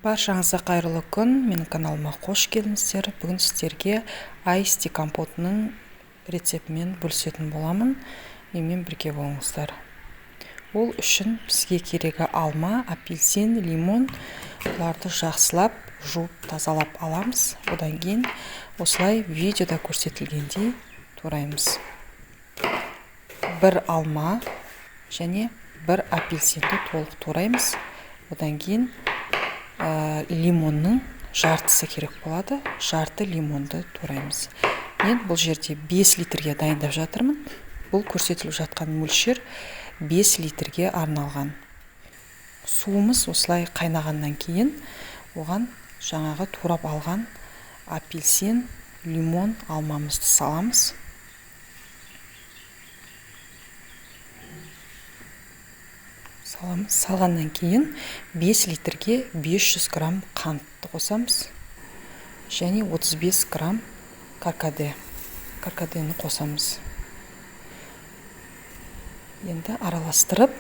Баршаңызға қайырлы күн, менің каналыма қош келдіңіздер. Бүгін сіздерге айсти компотының рецептімен бөлісетін боламын. Менімен бірге болыңыздар. Ол үшін бізге керегі алма, апельсин, лимон. Бұларды жақсылап, жуып, тазалап аламыз. Одан кейін осылай видеода көрсетілгендей тураймыз. Бір алма және бір апельсинді толық тураймыз. Одан кейін лимонның жартысы керек болады. Жарты лимонды тураймыз. Мен бұл жерде 5 литрге дайындап жатырмын. Бұл көрсетіліп жатқан мөлшер 5 литрге арналған. Суымыз осылай қайнағаннан кейін оған жаңағы турап алған апельсин, лимон, алмамызды саламыз. Салғаннан кейін 5 литрге 500 грамм қантты қосамыз. Және 35 грамм каркадені қосамыз. Енді араластырып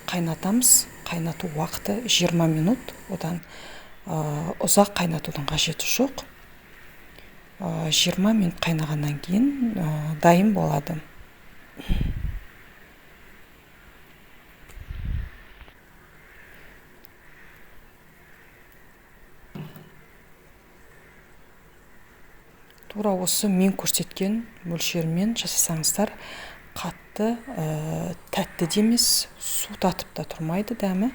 қайнатамыз. Қайнату уақыты 20 минут. Одан ұзақ қайнатудың қажеті жоқ. 20 минут қайнағаннан кейін дайын болады. Тура осы мен көрсеткен мөлшермен жасасаңыздар, қатты, тәтті де емес, су татып та тұрмайды дәмі,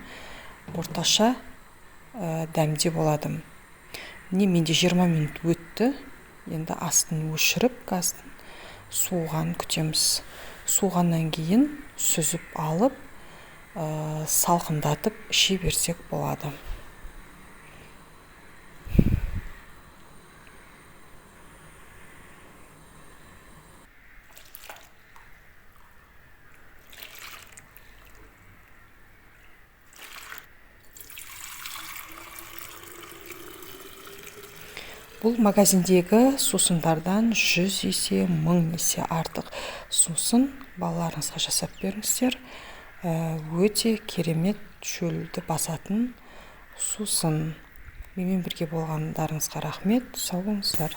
орташа дәмде болады. Менде 20 минут өтті. Енді астын өшіріп, газдың суығанын күтеміз. Суығаннан кейін сүзіп алып, салқындатып іше берсек болады. Бұл магазиндегі сусындардан 100 есе, 1000 есе артық сусын балаларыңызға жасап беріңіздер. Өте керемет шөлді басатын сусын. Менімен бірге болғандарыңызға рахмет. Сау болыңыздар.